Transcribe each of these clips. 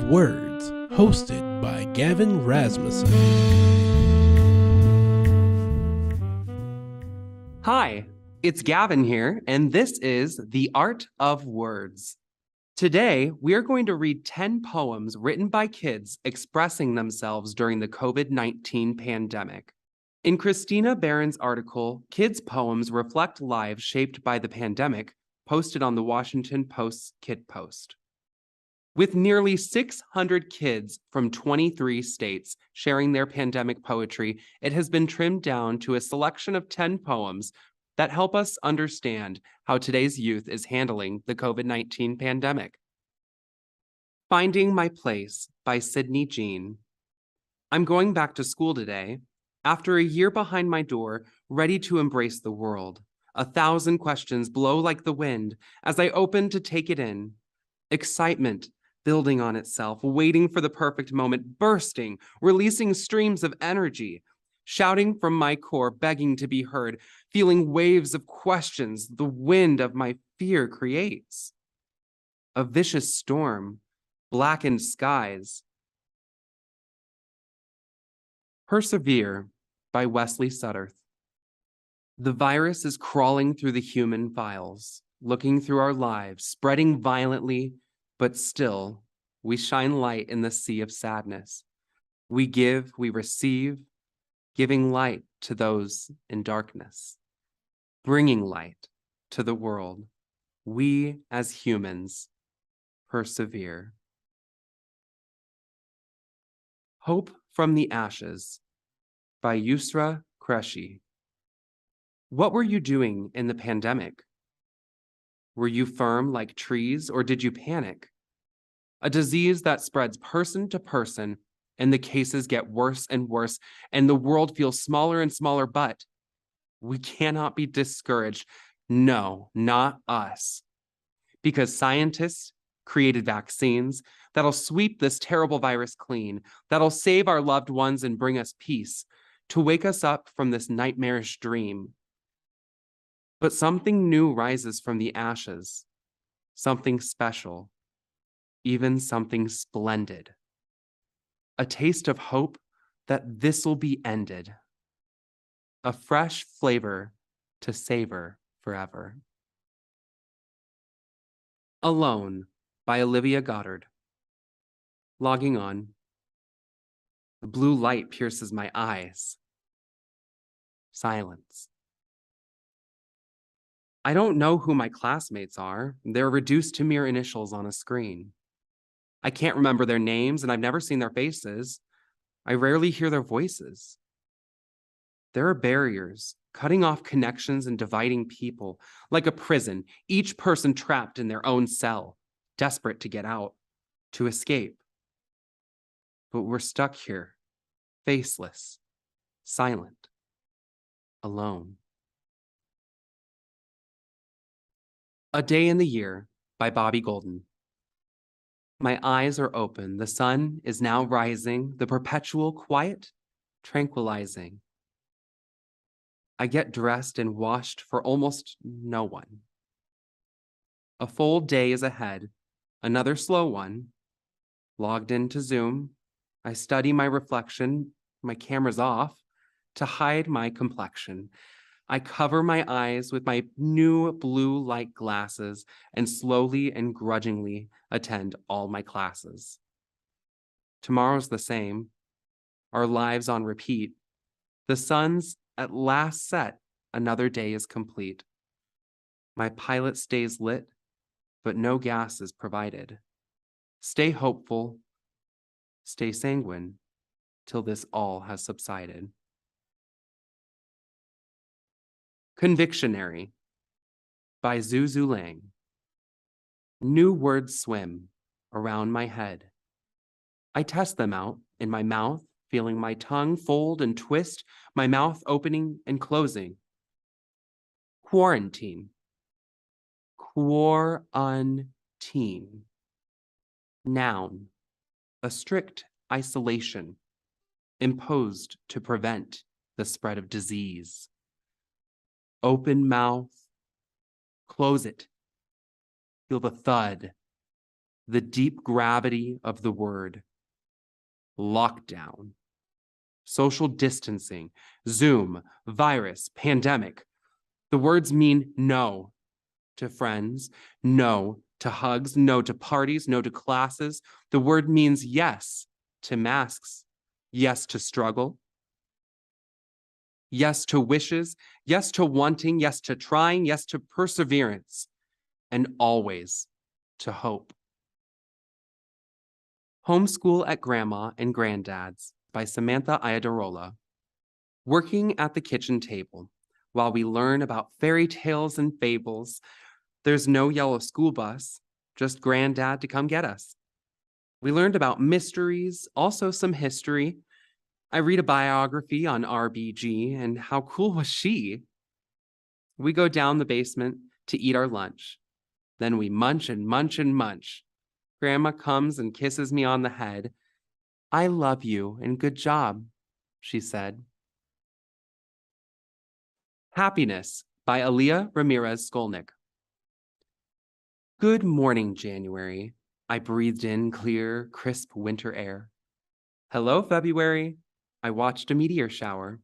Words, hosted by Gavin Rasmussen. Hi, it's Gavin here, and this is The Art of Words. Today, we are going to read 10 poems written by kids expressing themselves during the COVID-19 pandemic. In Christina Barron's article, Kids' Poems Reflect Lives Shaped by the Pandemic, posted on the Washington Post's KidsPost. With nearly 600 kids from 23 states sharing their pandemic poetry, it has been trimmed down to a selection of 10 poems that help us understand how today's youth is handling the COVID-19 pandemic. Finding My Place by Sydney Jean. I'm going back to school today, after a year behind my door, ready to embrace the world. 1,000 questions blow like the wind as I open to take it in. Excitement building on itself, waiting for the perfect moment, bursting, releasing streams of energy, shouting from my core, begging to be heard, feeling waves of questions the wind of my fear creates. A vicious storm, blackened skies. Persevere by Wesley Sutterth. The virus is crawling through the human files, looking through our lives, spreading violently, but still, we shine light in the sea of sadness. We give, we receive, giving light to those in darkness, bringing light to the world. We, as humans, persevere. Hope from the Ashes by Yusra Qureshi. What were you doing in the pandemic? Were you firm like trees, or did you panic? A disease that spreads person to person, and the cases get worse and worse, and the world feels smaller and smaller, but we cannot be discouraged. No, not us. Because scientists created vaccines that'll sweep this terrible virus clean, that'll save our loved ones and bring us peace, to wake us up from this nightmarish dream. But something new rises from the ashes, something special, even something splendid. A taste of hope that this'll be ended. A fresh flavor to savor forever. Alone by Olivia Goddard. Logging on. The blue light pierces my eyes. Silence. I don't know who my classmates are. They're reduced to mere initials on a screen. I can't remember their names, and I've never seen their faces. I rarely hear their voices. There are barriers, cutting off connections and dividing people, like a prison, each person trapped in their own cell, desperate to get out, to escape. But we're stuck here, faceless, silent, alone. A Day in the Year by Bobby Golden. My eyes are open. The sun is now rising, the perpetual quiet, tranquilizing. I get dressed and washed for almost no one. A full day is ahead, another slow one. Logged into Zoom, I study my reflection, my camera's off, to hide my complexion. I cover my eyes with my new blue light glasses and slowly and grudgingly attend all my classes. Tomorrow's the same, our lives on repeat. The sun's at last set, another day is complete. My pilot stays lit, but no gas is provided. Stay hopeful, stay sanguine, till this all has subsided. Convictionary by Zhu Lang. New words swim around my head. I test them out in my mouth, feeling my tongue fold and twist, my mouth opening and closing. Quarantine. Quarantine. Noun. A strict isolation imposed to prevent the spread of disease. Open mouth, close it. Feel the thud, the deep gravity of the word. Lockdown, social distancing, Zoom, virus, pandemic. The words mean no to friends, no to hugs, no to parties, no to classes. The word means yes to masks, yes to struggle, yes to wishes, yes to wanting, yes to trying, yes to perseverance, and always to hope. Homeschool at Grandma and Granddad's by Samantha Iadarola. Working at the kitchen table while we learn about fairy tales and fables. There's no yellow school bus, just Granddad to come get us. We learned about mysteries, also some history. I read a biography on RBG, and how cool was she? We go down the basement to eat our lunch. Then we munch and munch and munch. Grandma comes and kisses me on the head. I love you and good job, she said. Happiness by Aaliyah Ramirez Skolnick. Good morning, January. I breathed in clear, crisp winter air. Hello, February. I watched a meteor shower.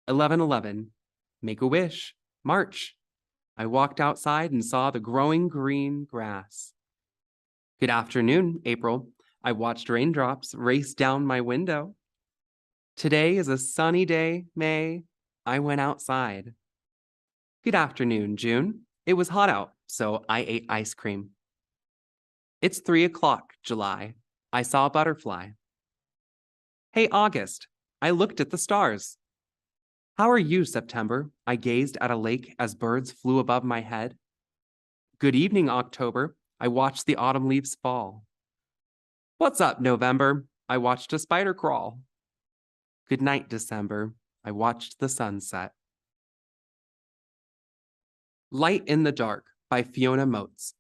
11/11. Make a wish. March. I walked outside and saw the growing green grass. Good afternoon, April. I watched raindrops race down my window. Today is a sunny day, May. I went outside. Good afternoon, June. It was hot out, so I ate ice cream. It's 3 o'clock, July. I saw a butterfly. Hey, August. I looked at the stars. How are you, September? I gazed at a lake as birds flew above my head. Good evening, October. I watched the autumn leaves fall. What's up, November? I watched a spider crawl. Good night, December. I watched the sunset. Light in the Dark by Fiona Motes.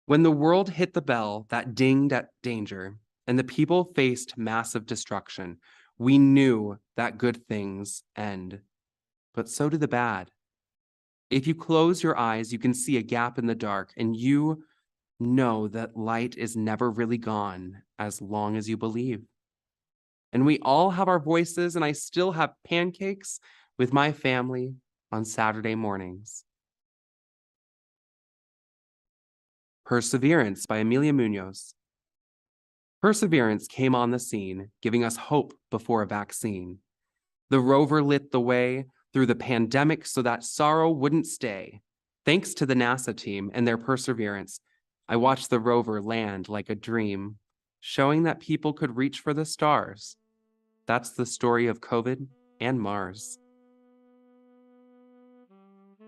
When the world hit the bell that dinged at danger, and the people faced massive destruction, we knew that good things end, but so do the bad. If you close your eyes, you can see a gap in the dark, and you know that light is never really gone as long as you believe. And we all have our voices, and I still have pancakes with my family on Saturday mornings. Perseverance by Amelia Munoz. Perseverance came on the scene, giving us hope before a vaccine. The rover lit the way through the pandemic so that sorrow wouldn't stay. Thanks to the NASA team and their perseverance, I watched the rover land like a dream, showing that people could reach for the stars. That's the story of COVID and Mars.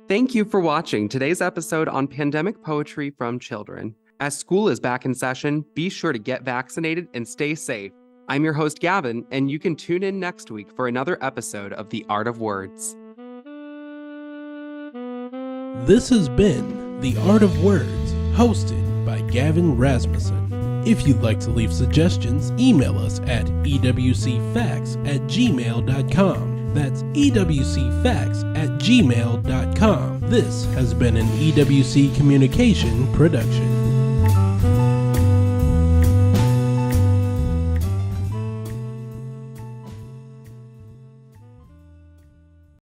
Thank you for watching today's episode on pandemic poetry from children. As school is back in session, be sure to get vaccinated and stay safe. I'm your host, Gavin, and you can tune in next week for another episode of The Art of Words. This has been The Art of Words, hosted by Gavin Rasmussen. If you'd like to leave suggestions, email us at ewcfacts@gmail.com. That's ewcfacts@gmail.com. This has been an EWC Communication production.